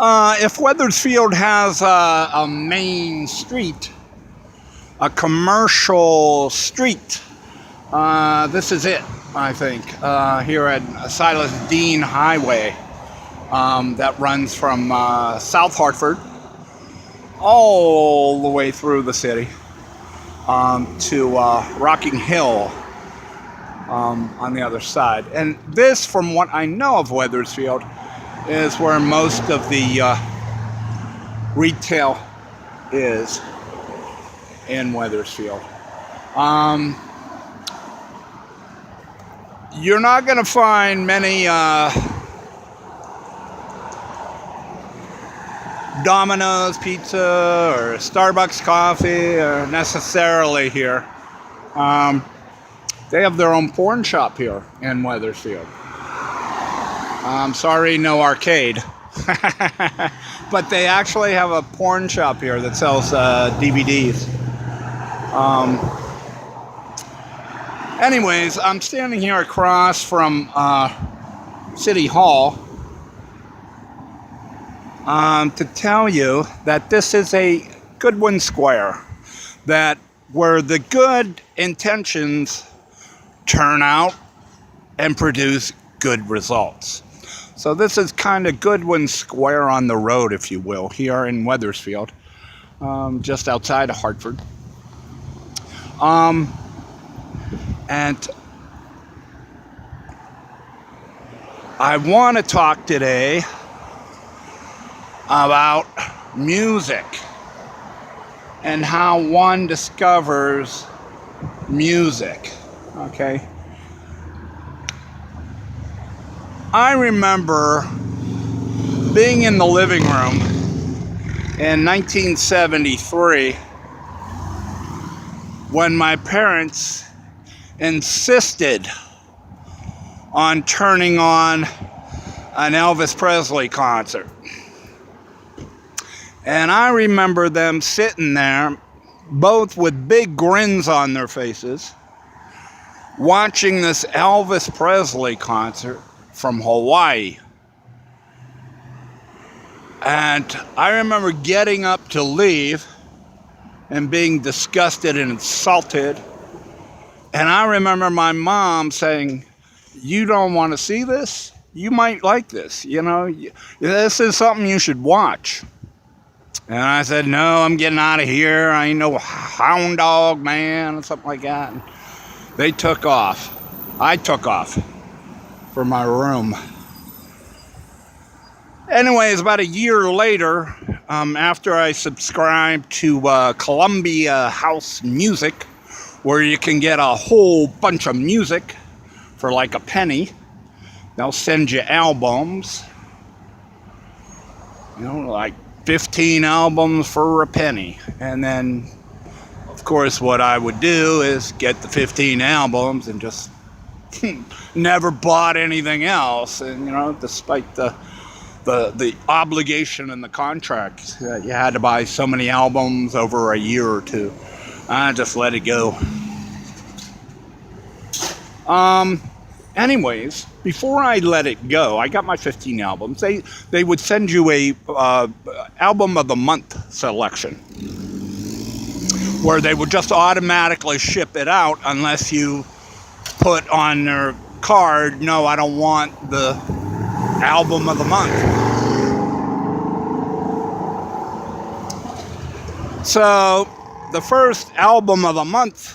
If Wethersfield has a main street, a commercial street, this is it, I think, here at Silas Deane Highway, that runs from South Hartford all the way through the city to Rocking Hill on the other side. And this, from what I know of Wethersfield, is where most of the retail is in Wethersfield. You're not going to find many Domino's Pizza or Starbucks coffee necessarily here. They have their own porn shop here in Wethersfield. I'm sorry, no arcade. But they actually have a porn shop here that sells DVDs. Anyways, I'm standing here across from City Hall to tell you that this is a Goodwin Square, that where the good intentions turn out and produce good results. So this is kind of Goodwin Square on the road, if you will, here in Wethersfield, just outside of Hartford. And I want to talk today about music and how one discovers music, okay? I remember being in the living room in 1973 when my parents insisted on turning on an Elvis Presley concert. And I remember them sitting there, both with big grins on their faces, watching this Elvis Presley concert from Hawaii. And I remember getting up to leave and being disgusted and insulted. And I remember my mom saying, "You don't want to see this? You might like this. You know, this is something you should watch." And I said, "No, I'm getting out of here. I ain't no hound dog, man," or something like that. And they took off. I took off for my room. Anyways, about a year later, after I subscribed to Columbia House Music, where you can get a whole bunch of music for like a penny. They'll send you albums, you know, like 15 albums for a penny. And then, of course, what I would do is get the 15 albums and just never bought anything else. And, you know, despite the obligation in the contract that you had to buy so many albums over a year or two, I just let it go. Anyways, before I let it go, I got my 15 albums. They would send you a album of the month selection, where they would just automatically ship it out unless you put on their card, "No, I don't want the album of the month." So the first album of the month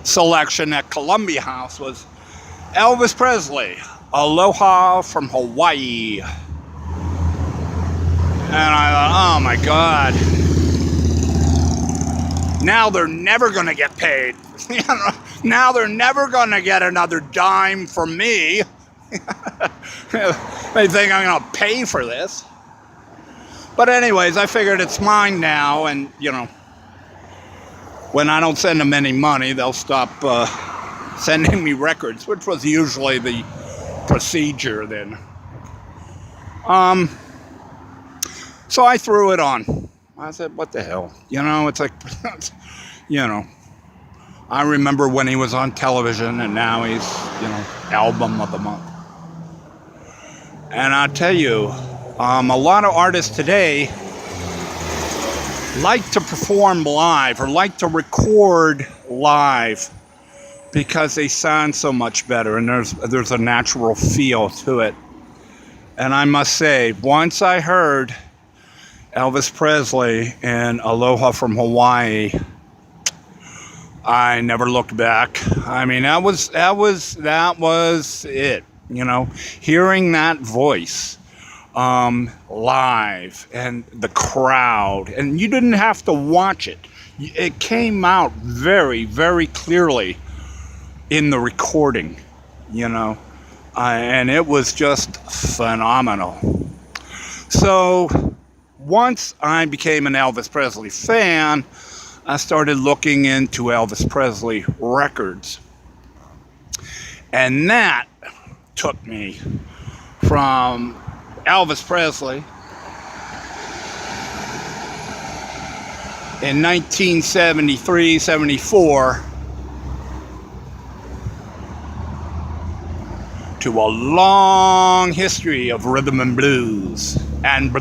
selection at Columbia House was Elvis Presley, "Aloha from Hawaii." And I thought, oh my God, now they're never going to get paid. Now they're never going to get another dime from me. They think I'm going to pay for this. But anyways, I figured it's mine now, and, you know, when I don't send them any money, they'll stop sending me records, which was usually the procedure then. So I threw it on. I said, what the hell? You know, it's like, you know, I remember when he was on television, and now he's, you know, album of the month. And I tell you, a lot of artists today like to perform live or like to record live because they sound so much better and there's a natural feel to it. And I must say, once I heard Elvis Presley in Aloha from Hawaii, I never looked back. I mean, that was it. You know, hearing that voice live and the crowd, and you didn't have to watch it. It came out very, very clearly in the recording. You know, and it was just phenomenal. So once I became an Elvis Presley fan, I started looking into Elvis Presley records. And that took me from Elvis Presley in 1973, 74 to a long history of rhythm and blues and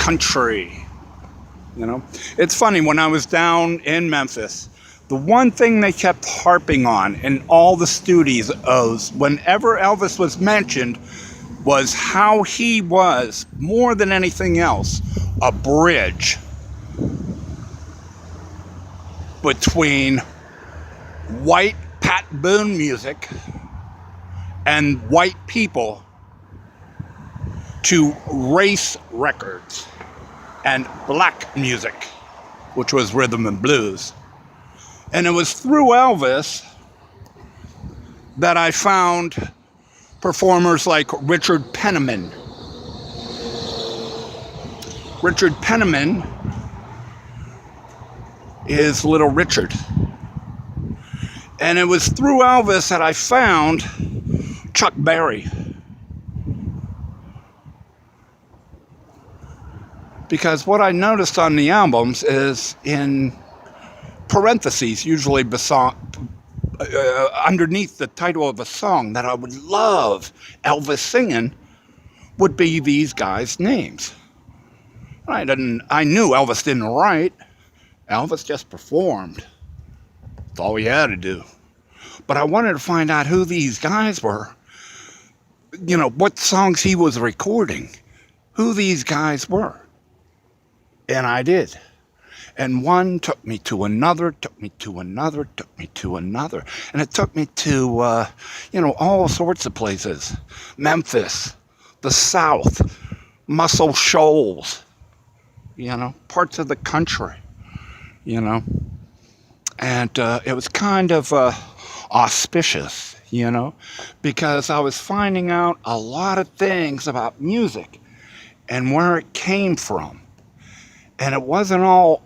country. You know, it's funny, when I was down in Memphis, the one thing they kept harping on in all the studios, whenever Elvis was mentioned, was how he was, more than anything else, a bridge between white Pat Boone music and white people to race records and black music, which was rhythm and blues. And it was through Elvis that I found performers like Richard Penniman. Richard Penniman is Little Richard. And it was through Elvis that I found Chuck Berry. Because what I noticed on the albums is, in parentheses, usually underneath the title of a song that I would love Elvis singing, would be these guys' names. I knew Elvis didn't write. Elvis just performed. That's all he had to do. But I wanted to find out who these guys were. You know, what songs he was recording. Who these guys were. And I did. And one took me to another, took me to another, took me to another. And it took me to, all sorts of places. Memphis, the South, Muscle Shoals, parts of the country, And it was kind of auspicious, because I was finding out a lot of things about music and where it came from. And it wasn't all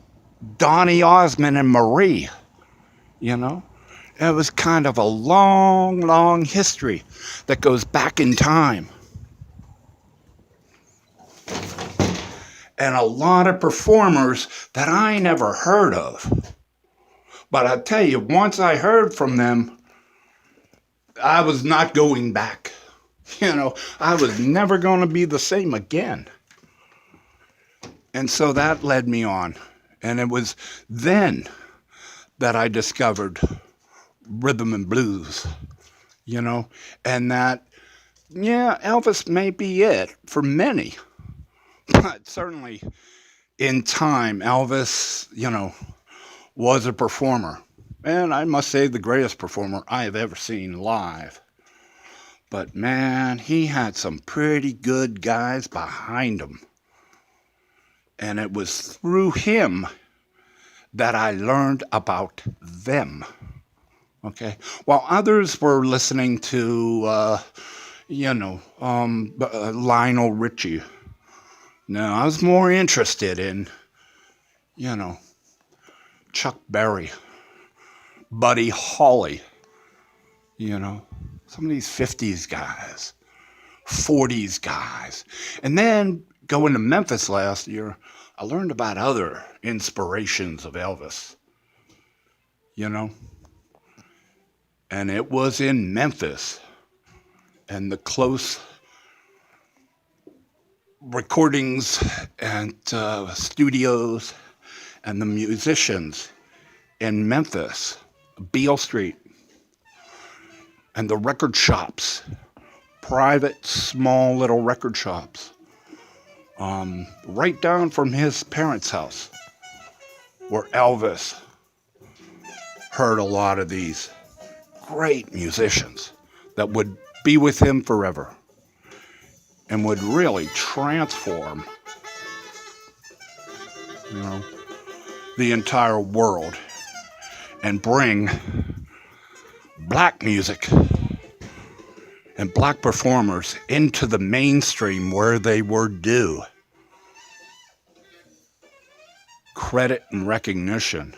Donny Osmond and Marie, It was kind of a long, long history that goes back in time. And a lot of performers that I never heard of. But I tell you, once I heard from them, I was not going back. I was never going to be the same again. And so that led me on. And it was then that I discovered rhythm and blues, and that, Elvis may be it for many. But certainly in time, Elvis, was a performer. And I must say, the greatest performer I have ever seen live. But man, he had some pretty good guys behind him. And it was through him that I learned about them. Okay? While others were listening to, Lionel Richie. No, I was more interested in, Chuck Berry, Buddy Holly, some of these 50s guys, 40s guys. And then going to Memphis last year, I learned about other inspirations of Elvis, And it was in Memphis and the close recordings and studios and the musicians in Memphis, Beale Street, and the record shops, private, small little record shops, right down from his parents' house, where Elvis heard a lot of these great musicians that would be with him forever and would really transform, the entire world and bring black music and black performers into the mainstream where they were due. Credit and recognition